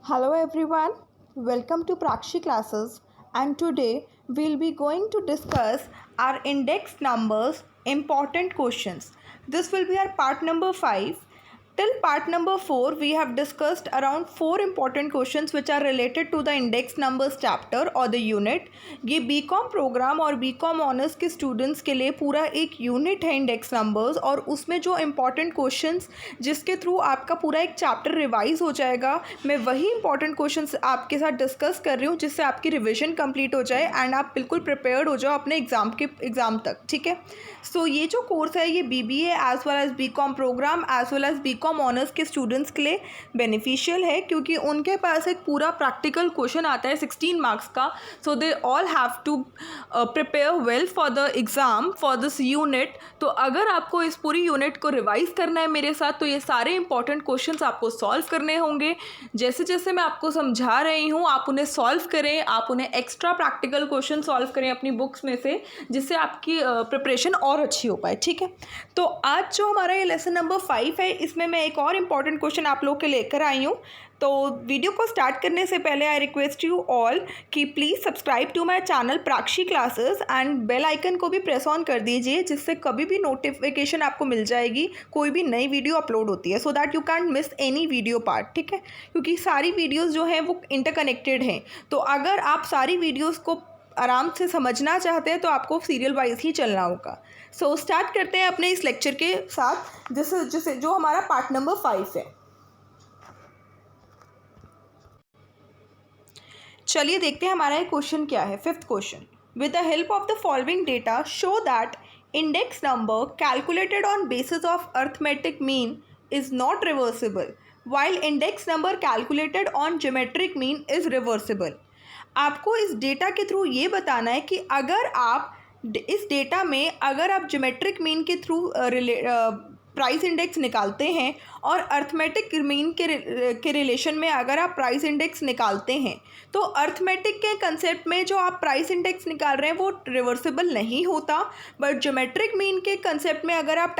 Hello everyone, welcome to Prakshi classes, and today we'll be going to discuss our index numbers important questions. This will be our part number 5. Till part number 4 we have discussed around 4 important questions which are related to the index numbers chapter or the unit. ये BCom programme और BCom honours के students के लिए पूरा एक unit है index numbers, और उसमें जो इम्पॉर्टेंट क्वेश्चंस जिसके थ्रू आपका पूरा एक चैप्टर रिवाइज हो जाएगा, मैं वही इंपॉर्टेंट क्वेश्चंस आपके साथ डिस्कस कर रही हूँ जिससे आपकी रिविजन कंप्लीट हो जाए एंड आप बिल्कुल प्रिपेयर्ड हो जाओ अपने एग्ज़ाम तक। ठीक है, सो ये जो कोर्स है ये BBA as well as BCom program as well as BCom honours के स्टूडेंट्स के लिए बेनिफिशियल है, क्योंकि उनके पास एक पूरा प्रैक्टिकल क्वेश्चन आता है 16 मार्क्स का. So they all have to prepare well for the exam for this unit. तो अगर आपको इस पूरी यूनिट को रिवाइज करना है मेरे साथ, तो ये सारे इंपॉर्टेंट क्वेश्चंस आपको सॉल्व करने होंगे. जैसे जैसे मैं आपको समझा रही हूँ आप उन्हें सॉल्व करें, आप उन्हें एक्स्ट्रा प्रैक्टिकल क्वेश्चन सॉल्व करें अपनी बुक्स में से, जिससे आपकी प्रिपरेशन और अच्छी हो पाए. ठीक है, तो आज जो हमारा ये लेसन नंबर 5 है, इसमें मैं एक और इम्पॉर्टेंट क्वेश्चन आप लोग के लेकर आई हूँ. तो वीडियो को स्टार्ट करने से पहले आई रिक्वेस्ट यू ऑल कि please subscribe to my channel Prakshi classes and bell icon को भी प्रेस ऑन कर दीजिए, जिससे कभी भी नोटिफिकेशन आपको मिल जाएगी कोई भी नई वीडियो अपलोड होती है, so that you can't miss any video part. ठीक है, क्योंकि सारी वीडियोज़ जो हैं वो इंटरकनेक्टेड हैं. तो अगर आप सारी वीडियोज़ को आराम से समझना चाहते हैं तो आपको सीरियल वाइज ही चलना होगा. सो स्टार्ट करते हैं अपने इस लेक्चर के साथ, जिसे जो हमारा पार्ट नंबर 5 है. चलिए देखते हैं हमारा ये क्वेश्चन क्या है. 5th question, with the help of the following data show that index number calculated on basis of arithmetic mean is not reversible while index number calculated on geometric mean is reversible. आपको इस data के through ये बताना है कि अगर आप इस डेटा में अगर आप ज्योमेट्रिक मीन के थ्रू प्राइस इंडेक्स निकालते हैं और अर्थमेटिक मीन के रिलेशन में अगर आप प्राइस इंडेक्स निकालते हैं, तो अर्थमेटिक के कंसेप्ट में जो आप प्राइस इंडेक्स निकाल रहे हैं वो रिवर्सिबल नहीं होता, बट ज्योमेट्रिक मीन के कंसेप्ट में अगर आप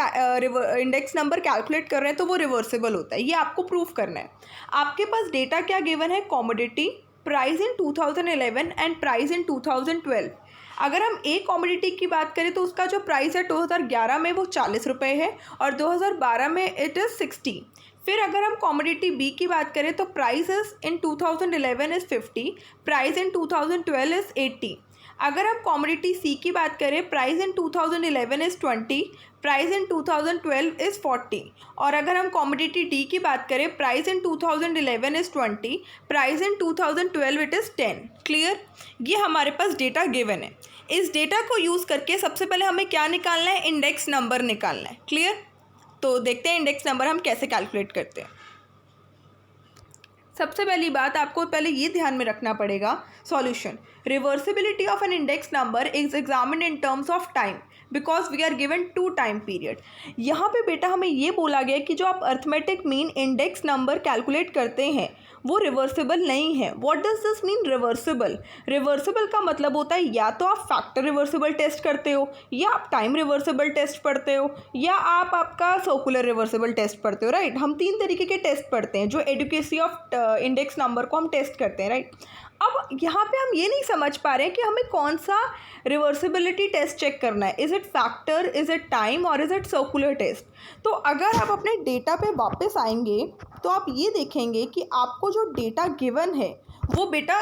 इंडेक्स नंबर कैलकुलेट कर रहे हैं तो वो रिवर्सिबल होता है. ये आपको प्रूव करना है. आपके पास डेटा क्या गिवन है? Commodity, price in 2011 and price in 2012. अगर हम एक कमोडिटी की बात करें तो उसका जो प्राइस है 2011 में वो 40 रुपये है और 2012 में इट इज़ 60. फिर अगर हम कमोडिटी बी की बात करें तो price in 2011 is 50, price in 2012 is 80. अगर हम कमोडिटी सी की बात करें, price in 2011 is 20, price in 2012 is 40. और अगर हम कमोडिटी डी की बात करें, price in 2011 is 20, price in 2012 it is 10. Clear? ये हमारे पास डेटा गिवन है. इस डेटा को यूज़ करके सबसे पहले हमें क्या निकालना है? इंडेक्स नंबर निकालना है. क्लियर? तो देखते हैं इंडेक्स नंबर हम कैसे कैलकुलेट करते हैं. सबसे पहली बात आपको पहले ये ध्यान में रखना पड़ेगा. Solution, reversibility of an index number is examined in terms of time because we are given 2 time period. यहाँ पे बेटा हमें ये बोला गया कि जो आप arithmetic mean index number calculate करते हैं वो रिवर्सिबल नहीं है. What does this mean reversible? Reversible का मतलब होता है या तो आप फैक्टर रिवर्सिबल टेस्ट करते हो, या आप टाइम रिवर्सिबल टेस्ट पढ़ते हो, या आप आपका सर्कुलर रिवर्सिबल टेस्ट पढ़ते हो. राइट, हम 3 तरीके के टेस्ट पढ़ते हैं जो एडुकेसी ऑफ इंडेक्स नंबर को हम टेस्ट करते हैं. राइट, अब यहाँ पे हम ये नहीं समझ पा रहे हैं कि हमें कौन सा रिवर्सिबिलिटी टेस्ट चेक करना है. Is it factor, is it time और इज़ इट सर्कुलर टेस्ट? तो अगर आप अपने डेटा पे वापस आएंगे तो आप ये देखेंगे कि आपको जो डेटा गिवन है वो बेटा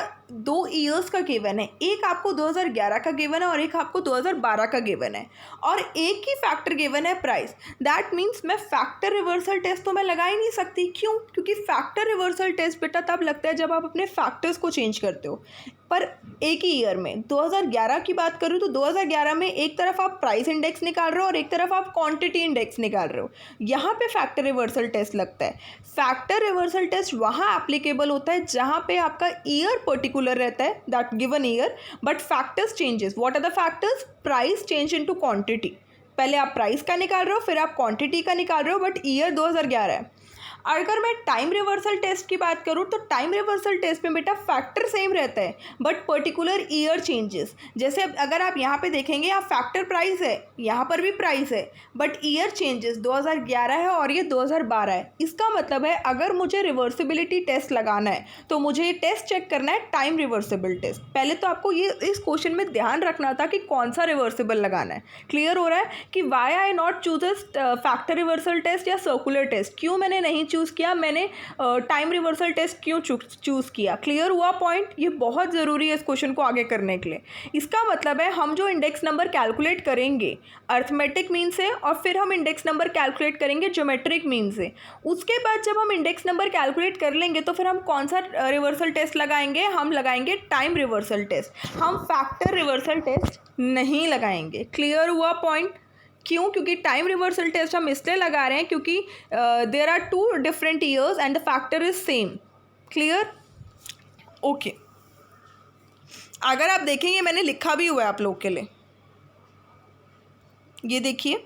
2 ईयर्स का गिवन है. एक आपको 2011 का गिवन है और एक आपको 2012 का गिवन है, और एक ही फैक्टर गिवन है प्राइस. दैट मीन्स मैं फैक्टर रिवर्सल टेस्ट तो मैं लगा ही नहीं सकती. क्यों? क्योंकि फैक्टर रिवर्सल टेस्ट बेटा तब लगता है जब आप अपने फैक्टर्स को चेंज करते हो. पर एक ही ईयर में 2011 की बात करूँ तो 2011 में एक तरफ आप प्राइस इंडेक्स निकाल रहे हो और एक तरफ आप क्वांटिटी इंडेक्स निकाल रहे हो. यहाँ पे फैक्टर रिवर्सल टेस्ट लगता है. फैक्टर रिवर्सल टेस्ट वहाँ एप्लीकेबल होता है जहाँ पे आपका ईयर पर्टिकुलर रहता है, that given year, but factors changes. What are the factors? Price change into quantity. पहले आप प्राइस का निकाल रहे हो, फिर आप क्वांटिटी का निकाल रहे हो, बट ईयर 2011 है. अगर मैं टाइम रिवर्सल टेस्ट की बात करूँ तो टाइम रिवर्सल टेस्ट में बेटा फैक्टर सेम रहता है बट पर्टिकुलर ईयर चेंजेस। जैसे अगर आप यहाँ पे देखेंगे, यहाँ फैक्टर प्राइस है, यहाँ पर भी प्राइस है, बट ईयर चेंजेस 2011 है और ये 2012 है। इसका मतलब है अगर मुझे रिवर्सिबिलिटी टेस्ट लगाना है तो मुझे ये टेस्ट चेक करना है टाइम रिवर्सिबल टेस्ट। पहले तो आपको ये इस क्वेश्चन में ध्यान रखना था कि कौन सा रिवर्सिबल लगाना है। क्लियर हो रहा है कि why I not choose factor reversal test या सर्कुलर टेस्ट, क्यों मैंने नहीं चूज़ किया, मैंने टाइम रिवर्सल टेस्ट क्यों चूज़ किया। क्लियर हुआ पॉइंट? ये बहुत ज़रूरी है इस क्वेश्चन को आगे करने के लिए। इसका मतलब है हम जो इंडेक्स नंबर कैलकुलेट करेंगे अर्थमेटिक मीन से और फिर हम इंडेक्स नंबर कैलकुलेट करेंगे ज्योमेट्रिक मीन से, उसके बाद जब हम इंडेक्स नंबर कैलकुलेट कर लेंगे तो फिर हम कौन सा रिवर्सल टेस्ट लगाएंगे, हम लगाएंगे टाइम रिवर्सल टेस्ट, हम फैक्टर रिवर्सल टेस्ट नहीं लगाएंगे। क्लियर हुआ पॉइंट? क्यों? क्योंकि टाइम रिवर्सल टेस्ट हम इसलिए लगा रहे हैं क्योंकि there are two different years and the factor is same. Clear? Okay. अगर आप देखेंगे मैंने लिखा भी हुआ है आप लोग के लिए, ये देखिए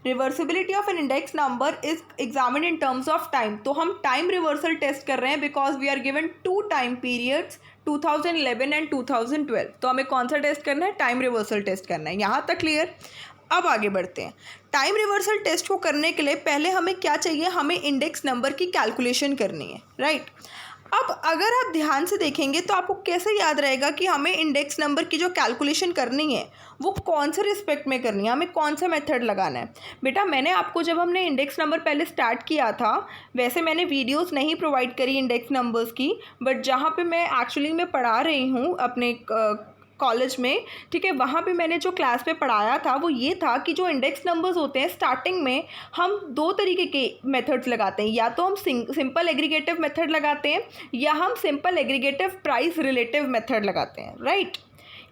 reversibility of an index number is examined in terms of time. तो हम टाइम रिवर्सल टेस्ट कर रहे हैं because we are given 2 time periods 2011 and 2012। तो हमें कौन सा टेस्ट करना है? टाइम रिवर्सल टेस्ट करना है। यहाँ तक क्लियर? अब आगे बढ़ते हैं। टाइम रिवर्सल टेस्ट को करने के लिए पहले हमें क्या चाहिए? हमें इंडेक्स नंबर की कैलकुलेशन करनी है, राइट? अब अगर आप ध्यान से देखेंगे तो आपको कैसे याद रहेगा कि हमें इंडेक्स नंबर की जो कैलकुलेशन करनी है वो कौन से रिस्पेक्ट में करनी है, हमें कौन सा मेथड लगाना है। बेटा मैंने आपको जब हमने इंडेक्स नंबर पहले स्टार्ट किया था, वैसे मैंने वीडियोस नहीं प्रोवाइड करी इंडेक्स नंबर्स की, बट जहाँ पे मैं एक्चुअली में पढ़ा रही हूँ अपने कॉलेज में, ठीक है, वहाँ पे मैंने जो क्लास में पढ़ाया था वो ये था कि जो इंडेक्स नंबर्स होते हैं स्टार्टिंग में हम 2 तरीके के मेथड्स लगाते हैं, या तो हम सिंपल एग्रीगेटिव मेथड लगाते हैं या हम simple aggregative price relative method लगाते हैं, राइट?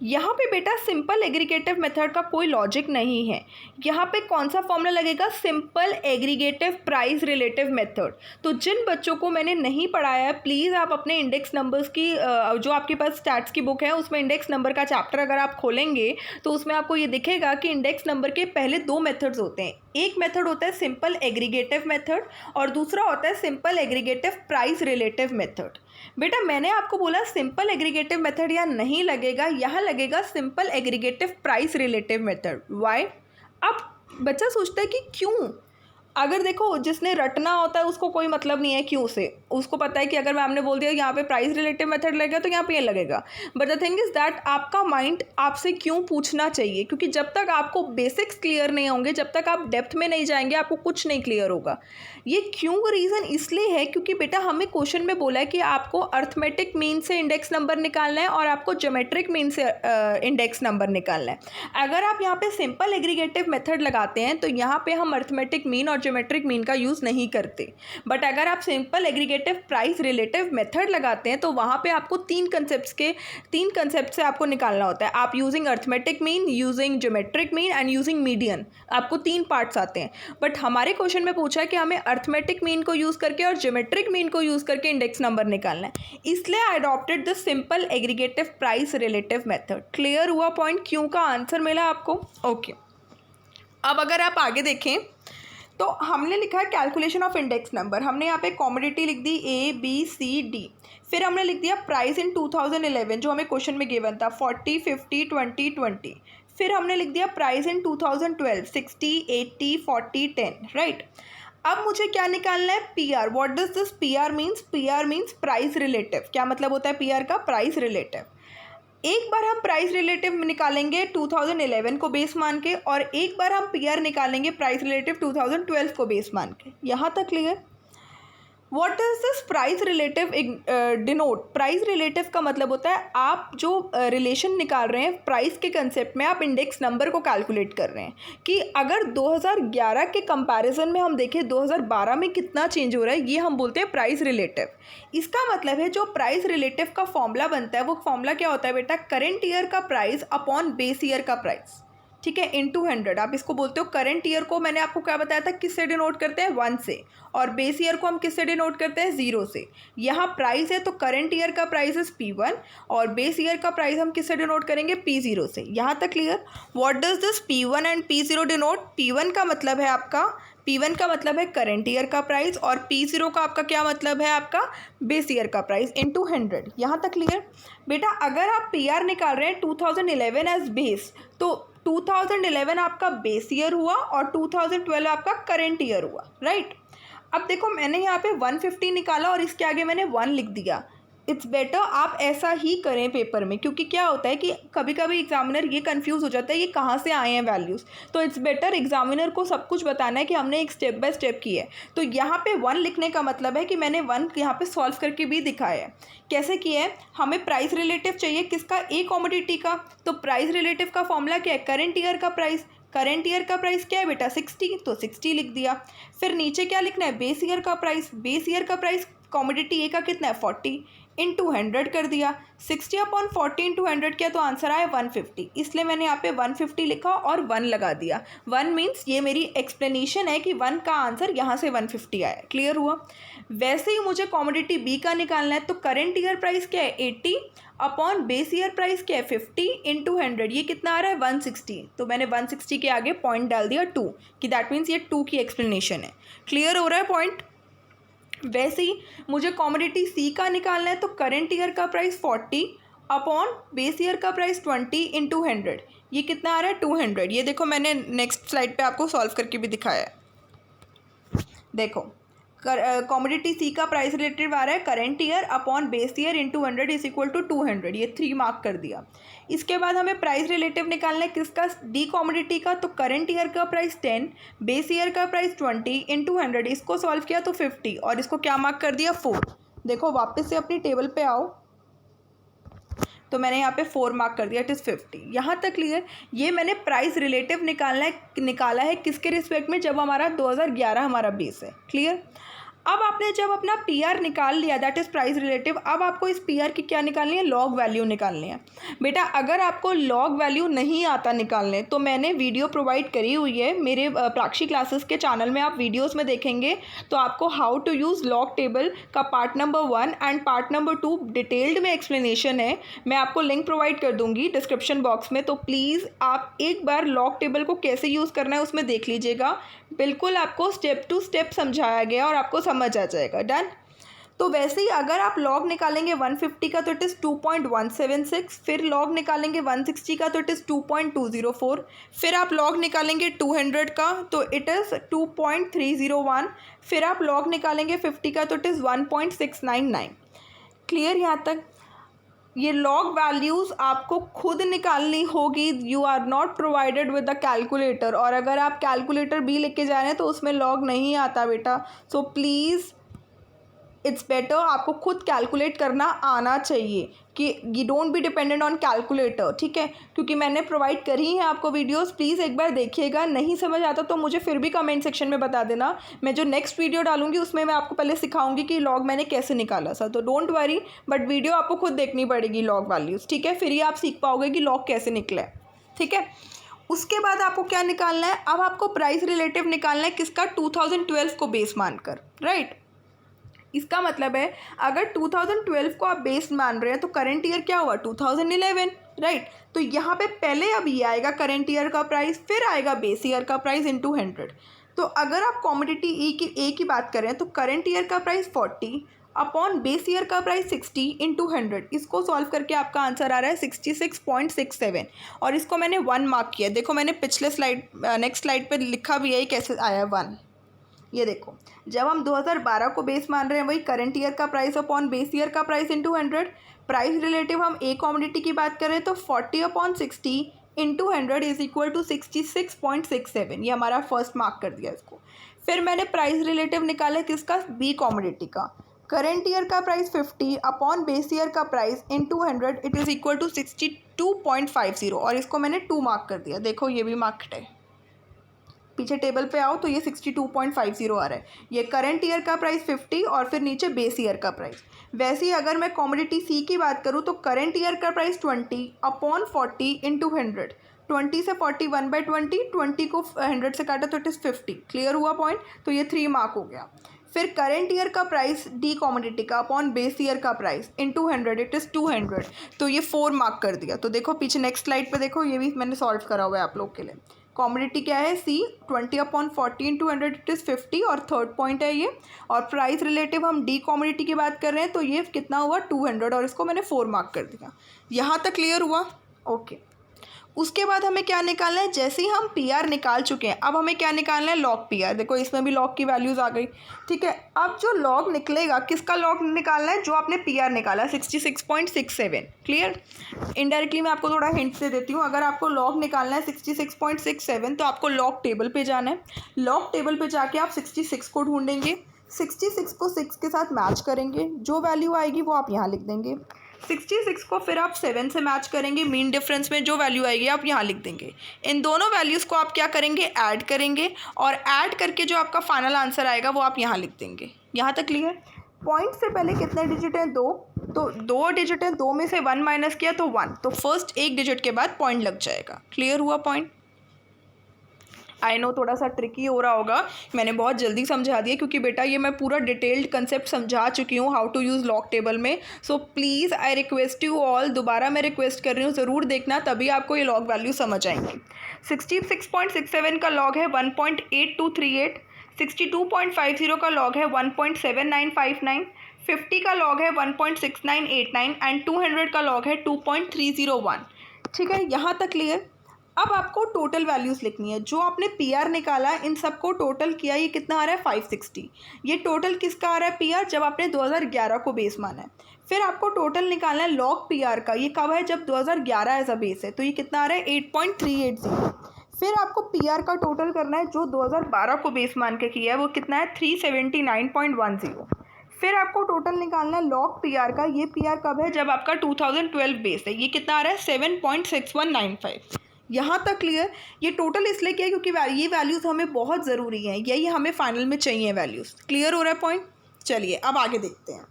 यहाँ पे बेटा सिंपल एग्रीगेटिव मेथड का कोई लॉजिक नहीं है। यहाँ पे कौन सा फॉर्मूला लगेगा? Simple aggregative price relative method. तो जिन बच्चों को मैंने नहीं पढ़ाया है प्लीज़ आप अपने इंडेक्स नंबर्स की जो आपके पास स्टैट्स की बुक है उसमें इंडेक्स नंबर का चैप्टर अगर आप खोलेंगे तो उसमें आपको ये दिखेगा कि इंडेक्स नंबर के पहले 2 मेथड्स होते हैं। एक मेथड होता है सिंपल एग्रीगेटिव मेथड और दूसरा होता है simple aggregative price relative method. बेटा मैंने आपको बोला सिंपल एग्रीगेटिव मेथड यहाँ नहीं लगेगा, यहाँ लगेगा simple aggregative price relative method. Why? अब बच्चा सोचता है कि क्यों? अगर देखो जिसने रटना होता है उसको कोई मतलब नहीं है क्यों से, उसको पता है कि अगर मैम ने बोल दिया यहाँ पे प्राइस रिलेटिव मेथड लगेगा तो यहाँ पे ये लगेगा। But the thing is that आपका माइंड आपसे क्यों पूछना चाहिए, क्योंकि जब तक आपको बेसिक्स क्लियर नहीं होंगे, जब तक आप डेप्थ में नहीं जाएंगे, आपको कुछ नहीं क्लियर होगा। ये क्यों रीज़न इसलिए है क्योंकि बेटा हमें क्वेश्चन में बोला है कि आपको अर्थमेटिक मीन से इंडेक्स नंबर निकालना है और आपको ज्योमेट्रिक मीन से इंडेक्स नंबर निकालना है। अगर आप यहाँ पे सिंपल एग्रीगेटिव मेथड लगाते हैं तो यहाँ पे हम अर्थमेटिक मीन और ज्योमेट्रिक मीन का यूज़ नहीं करते, बट अगर आप simple aggregative price relative method लगाते हैं तो वहाँ पे आपको 3 कंसेप्ट से आपको निकालना होता है। आप using arithmetic mean, using geometric mean and using median, आपको 3 पार्ट्स आते हैं। बट हमारे क्वेश्चन में पूछा है कि हमें अर्थमेटिक मीन को यूज़ करके और ज्योमेट्रिक मीन को यूज़ करके इंडेक्स नंबर निकालना है, इसलिए I adopted the simple aggregative price relative method. Clear हुआ पॉइंट? क्यों का आंसर मिला आपको? ओके। अब अगर आप आगे देखें तो हमने लिखा है कैलकुलेशन ऑफ इंडेक्स नंबर। हमने यहाँ पे कॉमोडिटी लिख दी ABCD, फिर हमने लिख दिया प्राइस इन 2011 जो हमें क्वेश्चन में गिवन था 40, 50, 20, 20। फिर हमने लिख दिया प्राइस इन 2012 60, 80, 40, 10, राइट? अब मुझे क्या निकालना है? PR। What does this PR means? PR means price relative. क्या मतलब होता है PR का? Price relative. एक बार हम प्राइस रिलेटिव निकालेंगे 2011 को बेस मान के और एक बार हम PR निकालेंगे प्राइस रिलेटिव 2012 को बेस मान के। यहाँ तक clear? What is this price relative denote? Price relative का मतलब होता है आप जो रिलेशन निकाल रहे हैं प्राइस के कंसेप्ट में, आप इंडेक्स नंबर को कैलकुलेट कर रहे हैं कि अगर 2011 के कंपैरिजन में हम देखें 2012 में कितना चेंज हो रहा है, ये हम बोलते हैं प्राइस रिलेटिव। इसका मतलब है जो प्राइस रिलेटिव का फॉर्मूला बनता है वो फॉर्मूला क्या होता है बेटा? करेंट ईयर का प्राइस अपॉन बेस ईयर का प्राइस। ठीक है, इंटू 100 आप इसको बोलते हो। करंट ईयर को मैंने आपको क्या बताया था, किससे डिनोट करते हैं, 1 से, और बेस ईयर को हम किससे डिनोट करते हैं, 0 से। यहाँ प्राइस है तो करंट ईयर का प्राइस इज P1 और बेस ईयर का प्राइस हम किससे डिनोट करेंगे, P0 से। यहाँ तक clear. What does this P1 and P0 denote? P1 का मतलब है आपका, P1 का मतलब है करंट ईयर का प्राइस और P0 का आपका क्या मतलब है, आपका बेस ईयर का प्राइस इंटू 100। यहाँ तक क्लियर। बेटा अगर आप PR निकाल रहे हैं 2011 एज बेस, तो 2011 आपका बेस ईयर हुआ और 2012 आपका करंट ईयर हुआ, राइट। अब देखो मैंने यहाँ पे 150 निकाला और इसके आगे मैंने 1 लिख दिया। इट्स बेटर आप ऐसा ही करें पेपर में, क्योंकि क्या होता है कि कभी कभी एग्जामिनर ये कंफ्यूज हो जाता है ये कहाँ से आए हैं वैल्यूज़। तो इट्स बेटर एग्जामिनर को सब कुछ बताना है कि हमने एक स्टेप बाय स्टेप की है। तो यहाँ पे 1 लिखने का मतलब है कि मैंने 1 यहाँ पे सॉल्व करके भी दिखाया है। कैसे किया है, हमें प्राइस रिलेटिव चाहिए किसका, ए कमोडिटी का। तो प्राइस रिलेटिव का फॉर्मूला क्या है, करंट ईयर का प्राइस। करंट ईयर का प्राइस क्या है बेटा, 60, तो 60 लिख दिया। फिर नीचे क्या लिखना है, बेस ईयर का प्राइस। बेस ईयर का प्राइस कमोडिटी ए का कितना है, 40, इंटू 100 कर दिया। 60/40 इंटू 100 किया तो आंसर आया 150। इसलिए मैंने यहाँ पे 150 लिखा और 1 लगा दिया। 1 मीन्स ये मेरी एक्सप्लेनेशन है कि 1 का आंसर यहाँ से 150 आया। क्लियर हुआ। वैसे ही मुझे कमोडिटी बी का निकालना है, तो करंट ईयर प्राइस क्या है, 80 अपॉन बेस ईयर प्राइस क्या है, 50 इंटू 100। ये कितना आ रहा है, 160। तो मैंने 160 के आगे पॉइंट डाल दिया 2, कि दैट मीन्स ये 2 की एक्सप्लेनेशन है। क्लियर हो रहा है पॉइंट। वैसे ही मुझे कमोडिटी सी का निकालना है, तो करंट ईयर का प्राइस 40 अपॉन बेस ईयर का प्राइस 20 इंटू 100। ये कितना आ रहा है, 200। ये देखो मैंने नेक्स्ट स्लाइड पे आपको सॉल्व करके भी दिखाया है। देखो कमोडिटी सी का प्राइस रिलेटिव आ रहा है current year upon base year into 100 is equal to 200। ये 3 मार्क कर दिया। इसके बाद हमें प्राइस रिलेटिव निकालना है किसका, डी कमोडिटी का। तो करंट ईयर का प्राइस 10, बेस ईयर का प्राइस 20 इंटू 100। इसको सॉल्व किया तो 50 और इसको क्या मार्क कर दिया, 4। देखो वापस से अपनी टेबल पे आओ, तो मैंने यहाँ पे 4 मार्क कर दिया, इट इज़ 50। यहाँ तक क्लियर। ये मैंने प्राइस रिलेटिव निकाला है किसके रिस्पेक्ट में, जब हमारा 2011 हमारा बेस है। क्लियर। अब आपने जब अपना PR निकाल लिया, दैट इज़ प्राइस रिलेटिव, अब आपको इस PR की क्या निकालनी है, लॉग वैल्यू निकालनी है। बेटा अगर आपको लॉग वैल्यू नहीं आता निकालने, तो मैंने वीडियो प्रोवाइड करी हुई है मेरे प्राक्षी क्लासेस के चैनल में। आप वीडियोस में देखेंगे तो आपको how to use log table का part number 1 and part number 2 detailed में एक्सप्लेनेशन है। मैं आपको लिंक प्रोवाइड कर दूंगी डिस्क्रिप्शन बॉक्स में, तो प्लीज़ आप एक बार लॉग टेबल को कैसे यूज़ करना है उसमें देख लीजिएगा। बिल्कुल आपको स्टेप टू स्टेप समझाया गया और आपको समझ आ जाएगा। डन। तो वैसे ही अगर आप लॉग निकालेंगे 150 का तो इट इज़ 2.176, फिर लॉग निकालेंगे 160 का तो इट इज़ 2.204, फिर आप लॉग निकालेंगे 200 का तो इट इज़ 2.301, फिर आप लॉग निकालेंगे 50 का तो इट इज़ 1.699। क्लियर यहाँ तक। ये लॉग वैल्यूज़ आपको खुद निकालनी होगी। You are not provided with the calculator, और अगर आप कैलकुलेटर भी लेके जा रहे हैं तो उसमें लॉग नहीं आता बेटा। सो प्लीज़ इट्स बेटर आपको खुद कैलकुलेट करना आना चाहिए, कि you don't be dependent on calculator. ठीक है, क्योंकि मैंने प्रोवाइड करी हैं आपको वीडियोस, प्लीज़ एक बार देखिएगा। नहीं समझ आता तो मुझे फिर भी कमेंट सेक्शन में बता देना। मैं जो नेक्स्ट वीडियो डालूंगी उसमें मैं आपको पहले सिखाऊंगी कि लॉग मैंने कैसे निकाला था। तो डोंट वरी, बट वीडियो आपको खुद देखनी पड़ेगी लॉग वैल्यूज़। ठीक है, फिर ही आप सीख पाओगे कि लॉग कैसे निकला है। ठीक है। उसके बाद आपको क्या निकालना है, अब आपको प्राइस रिलेटिव निकालना है किसका, 2012 को बेस मानकर। राइट। इसका मतलब है अगर 2012 को आप बेस मान रहे हैं तो करंट ईयर क्या हुआ, 2011। राइट। तो यहाँ पे पहले अब ये आएगा करंट ईयर का प्राइस, फिर आएगा बेस ईयर का प्राइस इंटू 100। तो अगर आप कमोडिटी ए की बात करें तो करंट ईयर का प्राइस 40 अपॉन बेस ईयर का प्राइस 60 इंटू 100। इसको सॉल्व करके आपका आंसर आ रहा है 66.67 और इसको मैंने 1 मार्क किया। देखो मैंने पिछले नेक्स्ट स्लाइड पर लिखा भी है कैसे आया 1। ये देखो, जब हम 2012 को बेस मान रहे हैं वही करंट ईयर का प्राइस अपॉन बेस ईयर का प्राइस इंटू 100। प्राइस रिलेटिव हम ए कमोडिटी की बात करें तो 40 upon 60 into 100 is equal to 66.67। ये हमारा फर्स्ट मार्क कर दिया इसको। फिर मैंने प्राइस रिलेटिव निकाला किसका, बी कमोडिटी का। करंट ईयर का प्राइस 50 अपॉन बेस ईयर का price into 100 it is equal to 62.50 और इसको मैंने 2 मार्क कर दिया। देखो ये भी मार्क्ड है, पीछे टेबल पे आओ तो ये 62.50 आ रहा है। ये करंट ईयर का प्राइस 50 और फिर नीचे बेस ईयर का प्राइस। वैसे ही अगर मैं कमोडिटी सी की बात करूँ तो करंट ईयर का प्राइस 20 अपॉन 40 इंटू 100। 20 से 40 1/20, 20 को 100 से काटा तो इट इज़ 50। क्लियर हुआ पॉइंट? तो ये 3 मार्क हो गया। फिर करंट ईयर का प्राइस डी कॉमोडिटी का अपॉन बेस ईयर का प्राइस इन 200, इट इज़ 200, तो ये 4 मार्क कर दिया। तो देखो पीछे नेक्स्ट स्लाइड पे देखो, ये भी मैंने सॉल्व करा हुआ है आप लोग के लिए। कॉमोडिटी क्या है? सी 20/40 × 100 इट इज़ 50 और थर्ड पॉइंट है ये। और प्राइस रिलेटिव हम डी कॉमोडिटी की बात कर रहे हैं, तो ये कितना हुआ? 200, और इसको मैंने 4 मार्क कर दिया। यहाँ तक क्लियर हुआ? ओके। उसके बाद हमें क्या निकालना है? जैसे ही हम पी आर निकाल चुके हैं, अब हमें क्या निकालना है? Log P R. देखो इसमें भी लॉग की वैल्यूज़ आ गई। ठीक है, अब जो लॉग निकलेगा, किसका लॉग निकालना है? जो आपने पी आर निकाला 66.67। क्लियर? इनडायरेक्टली मैं आपको थोड़ा हिंट दे देती हूँ। अगर आपको लॉग निकालना है 66.67, तो आपको लॉग टेबल पे जाना है। लॉग टेबल पे जाके आप 66 को ढूंढेंगे, 66 को 6 के साथ मैच करेंगे, जो वैल्यू आएगी वो आप यहाँ लिख देंगे। 66 को फिर आप 7 से मैच करेंगे, मीन डिफरेंस में जो वैल्यू आएगी आप यहाँ लिख देंगे। इन दोनों वैल्यूज़ को आप क्या करेंगे? ऐड करेंगे, और ऐड करके जो आपका फाइनल आंसर आएगा वो आप यहाँ लिख देंगे। यहाँ तक क्लियर? पॉइंट से पहले कितने डिजिट हैं? 2, तो 2 डिजिट हैं, 2 में से 1 माइनस किया तो 1, तो फर्स्ट एक डिजिट के बाद पॉइंट लग जाएगा। क्लियर हुआ पॉइंट? आई नो थोड़ा सा ट्रिकी हो रहा होगा, मैंने बहुत जल्दी समझा दिया, क्योंकि बेटा ये मैं पूरा डिटेल्ड कंसेप्ट समझा चुकी हूँ how to use log table में। So please I request you all, दोबारा मैं रिक्वेस्ट कर रही हूँ, ज़रूर देखना, तभी आपको ये लॉग वैल्यू समझ आएंगी। 66.67 का लॉग है 1.8238, 62.50 का लॉग है 1.7959, 50 का लॉग है 1.6989 एंड 200 का लॉग है 2.301। ठीक है, यहाँ तक क्लियर? अब आपको टोटल वैल्यूज़ लिखनी है। जो आपने पी आर निकाला, इन सबको टोटल किया, ये कितना आ रहा है? 560। ये टोटल किसका आ रहा है? पी आर, जब आपने 2011 को बेस माना है। फिर आपको टोटल निकालना है लॉग पी आर का। ये कब है? जब 2011 एज अ बेस है, तो ये कितना आ रहा है? 8.380। फिर आपको पी आर का टोटल करना है, जो 2012 को बेस मान के किया है, वो कितना है? 379.10। फिर आपको टोटल निकालना है लॉग पी आर का। ये पी आर कब है? जब आपका 2012 बेस है। ये कितना आ रहा है? 7.6195। यहाँ तक क्लियर? ये टोटल इसलिए किया क्योंकि ये वैल्यूज़ हमें बहुत ज़रूरी हैं, यही हमें फाइनल में चाहिए वैल्यूज़। क्लियर हो रहा है पॉइंट? चलिए अब आगे देखते हैं।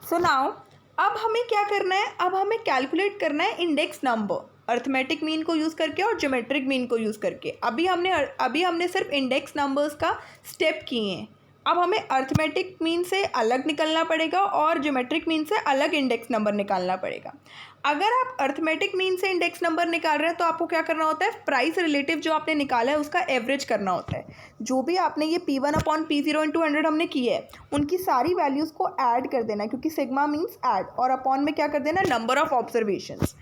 सो नाउ अब हमें क्या करना है? अब हमें कैलकुलेट करना है इंडेक्स नंबर, अर्थमेटिक मीन को यूज़ करके और ज्योमेट्रिक मीन को यूज़ करके। अभी हमने सिर्फ इंडेक्स नंबर्स का स्टेप किए हैं। अब हमें अर्थमेटिक मीन से अलग निकलना पड़ेगा और ज्योमेट्रिक मीन से अलग इंडेक्स नंबर निकालना पड़ेगा। अगर आप अर्थमेटिक मीन से इंडेक्स नंबर निकाल रहे हैं, तो आपको क्या करना होता है? प्राइस रिलेटिव जो आपने निकाला है उसका एवरेज करना होता है। जो भी आपने ये P1/P0 × 100 हमने की है, उनकी सारी वैल्यूज़ को ऐड कर देना, क्योंकि सिग्मा मीन्स ऐड, और अपॉन में क्या कर देना? Number of observations.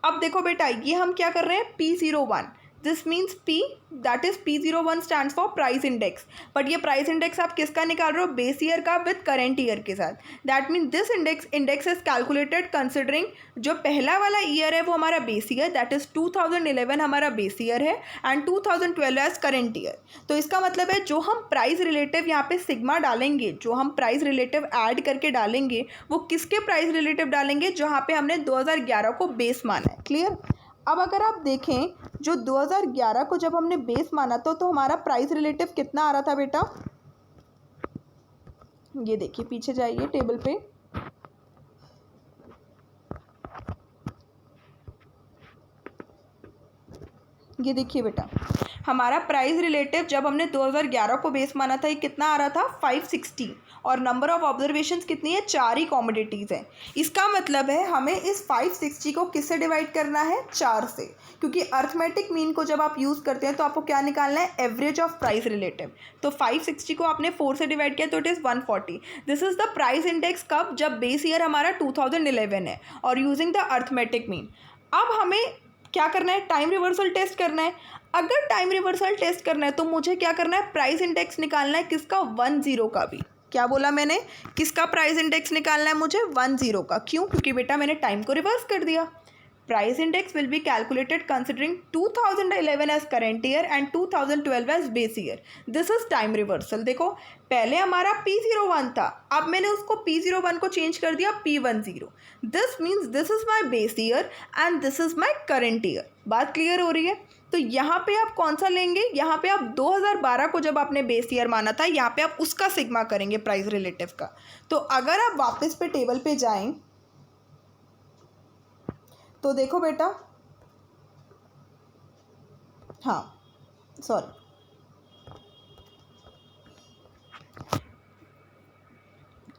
अब देखो बेटा, ये हम क्या कर रहे हैं? P01, this means P, that is P01 stands for price index. But ये प्राइस इंडेक्स आप किसका निकाल रहे हो? बेस ईयर का विद करेंट ईयर के साथ। That mean this index is calculated considering जो पहला वाला ईयर है वो हमारा बेस ईयर, दैट इज 2011 हमारा बेस ईयर है, एंड 2012 एज करेंट ईयर। तो इसका मतलब है जो हम प्राइस रिलेटिव यहाँ पे सिग्मा डालेंगे, जो हम प्राइस रिलेटिव ऐड करके डालेंगे, वो किसके प्राइस रिलेटिव डालेंगे? जहाँ पे हमने 2011 को बेस माना है। क्लियर? अब अगर आप देखें, जो 2011 को जब हमने बेस माना था, तो हमारा प्राइस रिलेटिव कितना आ रहा था बेटा? ये देखिए, पीछे जाइए टेबल पे, ये देखिए बेटा, हमारा प्राइस रिलेटिव जब हमने 2011 को बेस माना था, ये कितना आ रहा था? 560। और नंबर ऑफ ऑब्जर्वेशंस कितनी है? 4 ही कॉमोडिटीज़ हैं। इसका मतलब है हमें इस 560 को किससे डिवाइड करना है? 4 से, क्योंकि अर्थमेटिक मीन को जब आप यूज़ करते हैं तो आपको क्या निकालना है? Average of price relative. तो 560 को आपने 4 से डिवाइड किया तो it is 140। This is the price index कब? जब बेस ईयर हमारा 2011 है, और यूजिंग द अर्थमेटिक मीन। अब हमें क्या करना है? टाइम रिवर्सल टेस्ट करना है। अगर टाइम रिवर्सल टेस्ट करना है तो मुझे क्या करना है? प्राइस इंडेक्स निकालना है। किसका? 10 का भी। क्या बोला मैंने? किसका प्राइस इंडेक्स निकालना है मुझे? 10 का। क्यों? क्योंकि बेटा मैंने टाइम को रिवर्स कर दिया। Price index will be calculated considering 2011 as current year and 2012 as base year. This is time reversal. देखो, पहले हमारा P01 था, अब मैंने उसको P01 को चेंज कर दिया P10। This means this is my base year and this is my current year. बात क्लियर हो रही है? तो यहाँ पे आप कौन सा लेंगे? यहाँ पे आप 2012 को जब आपने बेस ईयर माना था, यहाँ पे आप उसका सिग्मा करेंगे प्राइस रिलेटिव का। तो अगर आप वापस पे टेबल पे जाएं, तो देखो बेटा, हाँ सॉरी,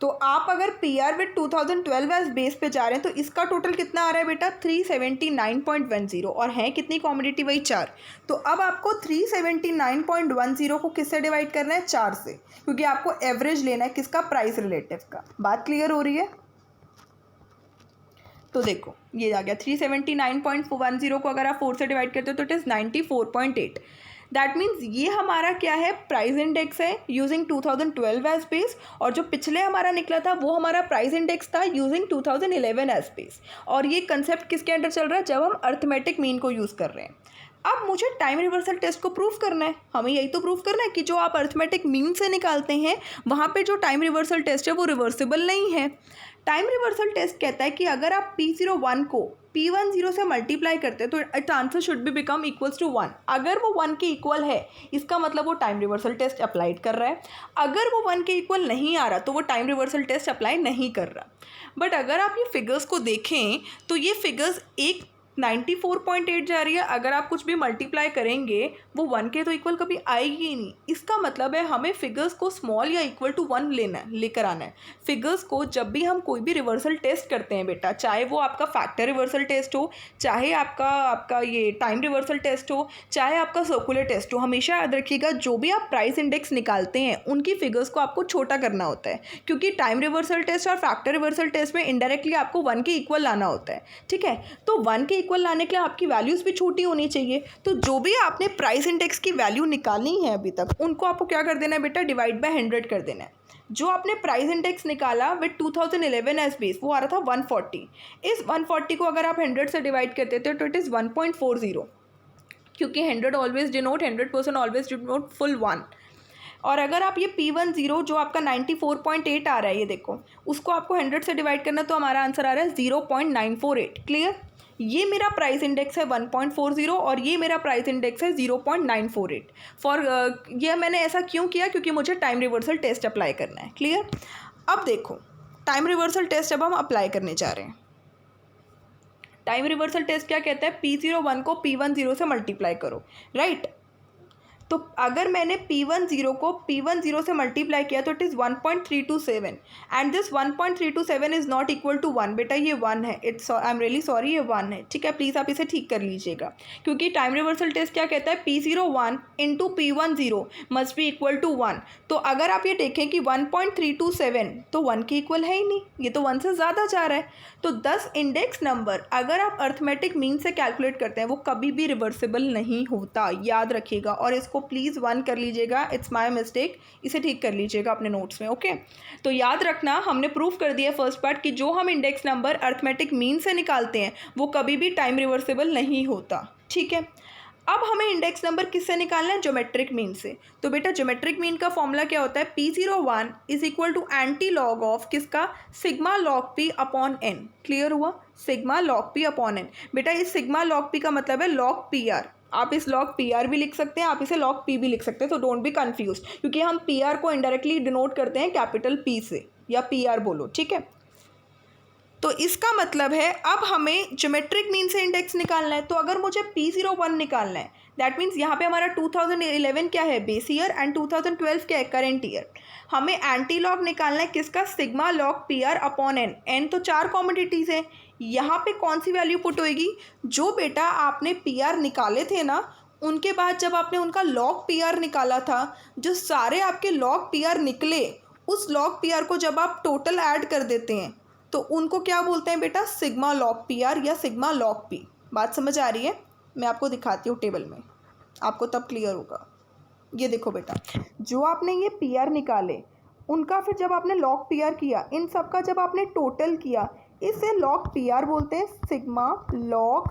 तो आप अगर P R with 2012 as base पे जा रहे हैं तो इसका टोटल कितना आ रहा है बेटा 379.10 और है कितनी कॉमोडिटी वही 4। तो अब आपको 379.10 को किससे डिवाइड करना है 4 से, क्योंकि आपको एवरेज लेना है किसका प्राइस रिलेटिव का। बात क्लियर हो रही है। तो देखो ये आ गया 379.10 को अगर आप 4 से डिवाइड करते हो तो इट इज़ 94.8। दैट मीन्स ये हमारा क्या है प्राइस इंडेक्स है यूजिंग 2012 एज बेस, और जो पिछले हमारा निकला था वो हमारा प्राइस इंडेक्स था यूजिंग 2011 एज बेस। और ये कंसेप्ट किसके अंडर चल रहा है जब हम अर्थमेटिक मीन को यूज़ कर रहे हैं। अब मुझे टाइम रिवर्सल टेस्ट को प्रूफ करना है, हमें यही तो प्रूफ करना है कि जो आप अर्थमेटिक मीन से निकालते हैं वहाँ पे जो टाइम रिवर्सल टेस्ट है वो रिवर्सिबल नहीं है। टाइम रिवर्सल टेस्ट कहता है कि अगर आप P01 को P10 से मल्टीप्लाई करते हैं तो it answer should be become equals to 1। अगर वो 1 के इक्वल है इसका मतलब वो टाइम रिवर्सल टेस्ट अप्लाइड कर रहा है, अगर वो 1 के इक्वल नहीं आ रहा तो वो टाइम रिवर्सल टेस्ट अप्लाई नहीं कर रहा। बट अगर आप ये फिगर्स को देखें तो ये फिगर्स एक 94.8 जा रही है, अगर आप कुछ भी मल्टीप्लाई करेंगे वो 1 के तो इक्वल कभी आएगी ही नहीं। इसका मतलब है हमें फिगर्स को स्मॉल या इक्वल टू 1 लेकर आना है। फिगर्स को जब भी हम कोई भी रिवर्सल टेस्ट करते हैं बेटा, चाहे वो आपका फैक्टर रिवर्सल टेस्ट हो, चाहे आपका ये टाइम रिवर्सल टेस्ट हो, चाहे आपका सर्कुलर टेस्ट हो, हमेशा याद रखिएगा जो भी आप प्राइस इंडेक्स निकालते हैं उनकी फिगर्स को आपको छोटा करना होता है, क्योंकि टाइम रिवर्सल टेस्ट और फैक्टर रिवर्सल टेस्ट में इनडायरेक्टली आपको 1 के इक्वल लाना होता है। ठीक है, तो 1 के इक्वल लाने के लिए आपकी वैल्यूज़ भी छोटी होनी चाहिए। तो जो भी आपने प्राइस इंडेक्स की वैल्यू निकालनी है अभी तक उनको आपको क्या कर देना है बेटा डिवाइड बाय 100 कर देना है। जो आपने प्राइस इंडेक्स निकाला विद 2011 एज बेस वो आ रहा था 140। इस 140 को अगर आप 100 से डिवाइड करते थे तो इट इज़ 1.40, क्योंकि 100 always denote 100% always denote full 1। और अगर आप ये P10 जो आपका 94.8 आ रहा है, ये देखो उसको आपको 100 से डिवाइड करना तो हमारा आंसर आ रहा है 0.948। क्लियर, ये मेरा प्राइस इंडेक्स है 1.40 और ये मेरा प्राइस इंडेक्स है 0.948। ये मैंने ऐसा क्यों किया, क्योंकि मुझे टाइम रिवर्सल टेस्ट अप्लाई करना है। क्लियर, अब देखो टाइम रिवर्सल टेस्ट अब हम अप्लाई करने जा रहे हैं। टाइम रिवर्सल टेस्ट क्या कहता है, P01 को P10 से मल्टीप्लाई करो, राइट। तो अगर मैंने P10 को P10 से मल्टीप्लाई किया तो it is 1.327 and this 1.327 is not equal to 1। बेटा ये 1 है, आई एम रियली सॉरी ये 1 है। ठीक है, प्लीज़ आप इसे ठीक कर लीजिएगा, क्योंकि टाइम रिवर्सल टेस्ट क्या कहता है P01 into P10 must be equal to 1। तो अगर आप ये देखें कि 1.327 तो 1 के इक्वल है ही नहीं, ये तो 1 से ज़्यादा जा रहा है। तो 10 इंडेक्स नंबर अगर आप अर्थमेटिक मीन से कैलकुलेट करते हैं वो कभी भी रिवर्सिबल नहीं होता, याद रखिएगा। और इसको प्लीज़ 1 कर लीजिएगा, इट्स माय मिस्टेक, इसे ठीक कर लीजिएगा अपने नोट्स में। ओके, तो याद रखना हमने प्रूफ कर दिया फर्स्ट पार्ट कि जो हम इंडेक्स नंबर अर्थमेटिक मीन से निकालते हैं वो कभी भी टाइम रिवर्सिबल नहीं होता। ठीक है, अब हमें इंडेक्स नंबर किससे निकालना है, ज्योमेट्रिक मीन से। तो बेटा ज्योमेट्रिक मीन का फॉर्मूला क्या होता है, P01 is equal to antilog of किसका, sigma log P upon n। Clear हुआ, sigma log P upon n। बेटा इस सिग्मा लॉग P का मतलब है लॉग PR। आप इस लॉग PR भी लिख सकते हैं, आप इसे लॉग P भी लिख सकते हैं, तो डोंट बी कन्फ्यूज, क्योंकि हम PR को इनडायरेक्टली डिनोट करते हैं कैपिटल P से, या PR बोलो। ठीक है, तो इसका मतलब है अब हमें ज्योमेट्रिक मीन से इंडेक्स निकालना है। तो अगर मुझे P01 निकालना है दैट मीन्स यहाँ पे हमारा 2011 क्या है, बेस ईयर, एंड 2012 क्या है, करेंट ईयर। हमें एंटी लॉग निकालना है किसका, sigma log PR upon n। n तो 4 कॉमोडिटीज़ हैं, यहाँ पे कौन सी वैल्यू पुट होएगी, जो बेटा आपने PR निकाले थे ना उनके बाद जब आपने उनका लॉग PR निकाला था, जो सारे आपके लॉग PR निकले उस लॉग PR को जब आप टोटल ऐड कर देते हैं तो उनको क्या बोलते हैं बेटा, सिग्मा लॉग PR या सिग्मा लॉग P। बात समझ आ रही है, मैं आपको दिखाती हूँ टेबल में, आपको तब क्लियर होगा। ये देखो बेटा, जो आपने ये PR निकाले उनका फिर जब आपने लॉग PR किया, इन सब का जब आपने टोटल किया, इसे लॉग PR बोलते हैं, सिग्मा लॉग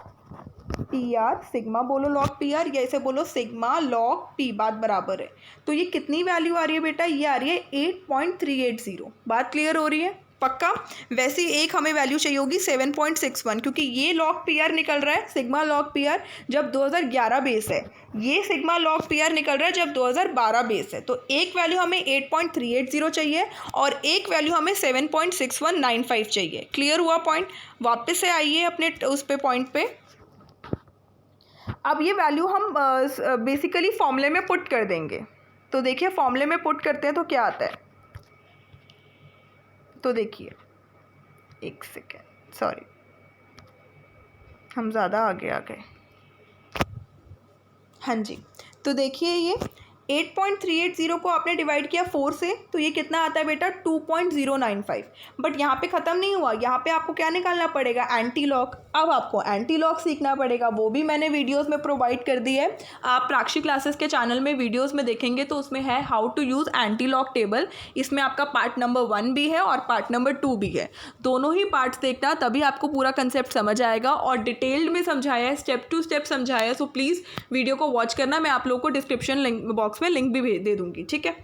PR। सिग्मा बोलो लॉग PR या इसे बोलो सिग्मा लॉग P, बात बराबर है। तो ये कितनी वैल्यू आ रही है बेटा, ये आ रही है 8.380। बात क्लियर हो रही है, पक्का। वैसे ही एक हमें वैल्यू चाहिए होगी 7.61, क्योंकि ये लॉग पी आर निकल रहा है सिग्मा लॉग पी आर जब 2011 बेस है, ये सिग्मा लॉग पी आर निकल रहा है जब 2012 बेस है। तो एक वैल्यू हमें 8.380 चाहिए और एक वैल्यू हमें 7.6195 चाहिए। क्लियर हुआ पॉइंट? वापस से आइए अपने उस पे पॉइंट पे। अब ये वैल्यू हम बेसिकली फॉर्मूले में पुट कर देंगे। तो देखिए फॉर्मूले में पुट करते हैं तो क्या आता है। तो देखिए एक सेकेंड, सॉरी हम ज़्यादा आगे आ गए। हाँ जी, तो देखिए ये 8.380 को आपने डिवाइड किया 4 से, तो ये कितना आता है बेटा 2.095। बट यहाँ पे ख़त्म नहीं हुआ, यहाँ पे आपको क्या निकालना पड़ेगा, एंटी लॉग। अब आपको एंटी लॉग सीखना पड़ेगा, वो भी मैंने वीडियोस में प्रोवाइड कर दी है। आप प्राक्षी क्लासेस के चैनल में वीडियोस में देखेंगे तो उसमें है how to use anti log table. इसमें आपका पार्ट नंबर 1 भी है और पार्ट नंबर 2 भी है। दोनों ही पार्ट्स देखना, तभी आपको पूरा कंसेप्ट समझ आएगा और डिटेल्ड में समझाया है, स्टेप टू स्टेप समझाया है। सो प्लीज़ वीडियो को वॉच करना। मैं आप लोगों को डिस्क्रिप्शन बॉक्स में लिंक भी दे दूंगी, ठीक है।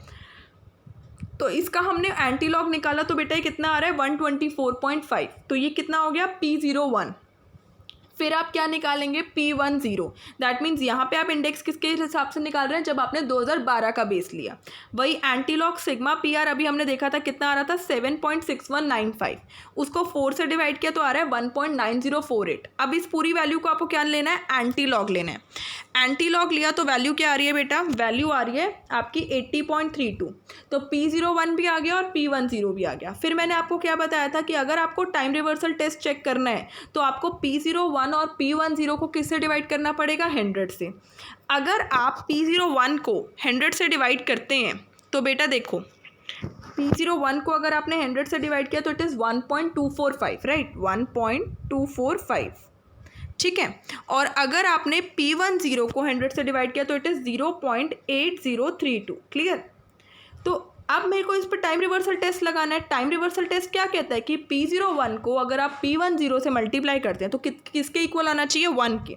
तो इसका हमने एंटी लॉग निकाला तो बेटा ये कितना आ रहा है 124.5। तो ये कितना हो गया P01। फिर आप क्या निकालेंगे P10। दैट मीन्स यहाँ पे आप इंडेक्स किसके हिसाब से निकाल रहे हैं, जब आपने 2012 का बेस लिया। वही एंटीलॉग सिग्मा PR अभी हमने देखा था कितना आ रहा था 7.6195, उसको 4 से डिवाइड किया तो आ रहा है 1.9048। अब इस पूरी वैल्यू को आपको क्या लेना है, एंटीलॉग लेना है। एंटीलॉग लिया तो वैल्यू क्या आ रही है बेटा, वैल्यू आ रही है आपकी 80.32। तो P01 भी आ गया और P10 भी आ गया। फिर मैंने आपको क्या बताया था कि अगर आपको टाइम रिवर्सल टेस्ट चेक करना है तो आपको P01 और P10 को किससे डिवाइड करना पड़ेगा, 100 से। अगर आप P01 को 100 से डिवाइड करते हैं तो बेटा देखो P01 को अगर आपने 100 से डिवाइड किया तो इट इज़ 1.245, राइट, 1.245, ठीक है। और अगर आपने P10 को 100 से डिवाइड किया तो इट इज़ 0.8032। क्लियर? तो अब मेरे को इस पर टाइम रिवर्सल टेस्ट लगाना है। टाइम रिवर्सल टेस्ट क्या कहता है कि P01 को अगर आप P10 से मल्टीप्लाई करते हैं तो किसके इक्वल आना चाहिए, 1 के।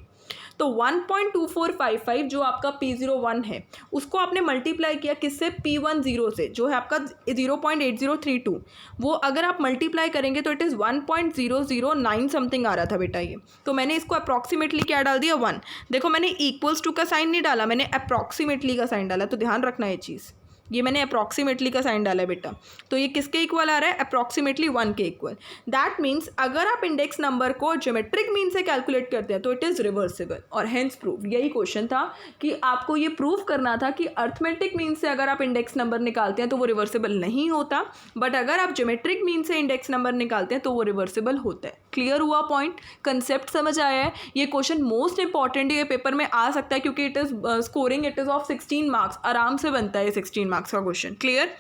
तो 1.2455 जो आपका P01 है उसको आपने मल्टीप्लाई किया किससे, P10 से, जो है आपका 0.8032। वो अगर आप मल्टीप्लाई करेंगे तो इट इज़ 1.009 समथिंग आ रहा था बेटा ये। तो मैंने इसको अप्रॉक्सीमेटली क्या डाल दिया, 1। देखो मैंने इक्वल्स टू का साइन नहीं डाला, मैंने अप्रॉक्सीमेटली का साइन डाला। तो ध्यान रखना ये चीज़, ये मैंने अप्रॉक्सीमेटली का साइन डाला है बेटा। तो ये किसके इक्वल आ रहा है, अप्रॉक्सीमेटली 1 के इक्वल। दैट मीन्स अगर आप इंडेक्स नंबर को ज्योमेट्रिक मीन से कैलकुलेट करते हैं तो इट इज़ रिवर्सिबल और हेंस प्रूव। यही क्वेश्चन था कि आपको ये प्रूव करना था कि अर्थमेटिक मीन से अगर आप इंडेक्स नंबर निकालते हैं तो वो रिवर्सिबल नहीं होता, बट अगर आप ज्योमेट्रिक मीन से इंडेक्स नंबर निकालते हैं तो वो रिवर्सिबल होता है। क्लियर हुआ पॉइंट, कंसेप्ट समझ आया है। ये क्वेश्चन मोस्ट इंपॉर्टेंट है, ये पेपर में आ सकता है क्योंकि it is scoring, it is of 16 marks, आराम से बनता है 16 मार्क्स का क्वेश्चन। क्लियर?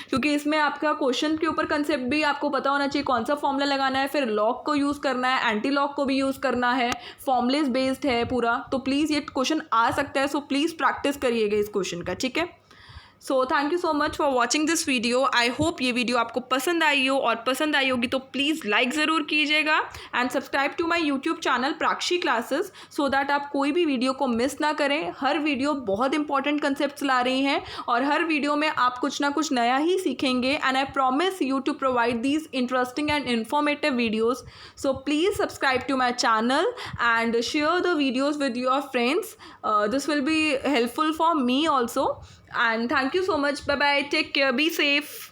क्योंकि इसमें आपका क्वेश्चन के ऊपर कंसेप्ट भी आपको पता होना चाहिए, कौन सा फॉर्मूला लगाना है, फिर लॉग को यूज़ करना है, एंटी लॉग को भी यूज़ करना है, फॉर्मूलेस बेस्ड है पूरा। तो प्लीज़ ये क्वेश्चन आ सकता है, सो प्लीज़ प्रैक्टिस करिएगा इस क्वेश्चन का, ठीक है। So thank you so much for watching this video. I hope ये वीडियो आपको पसंद आई हो, और पसंद आई होगी तो प्लीज़ लाइक ज़रूर कीजिएगा and subscribe to my YouTube channel Prakshi classes, so that आप कोई भी वीडियो को मिस ना करें। हर वीडियो बहुत इंपॉर्टेंट कंसेप्ट्स ला रही हैं और हर वीडियो में आप कुछ ना कुछ नया ही सीखेंगे, and I promise you to provide these interesting and informative videos. So please subscribe to my channel and share the videos with your friends. This will be helpful for me also. And thank you so much. Bye bye. Take care. Be safe.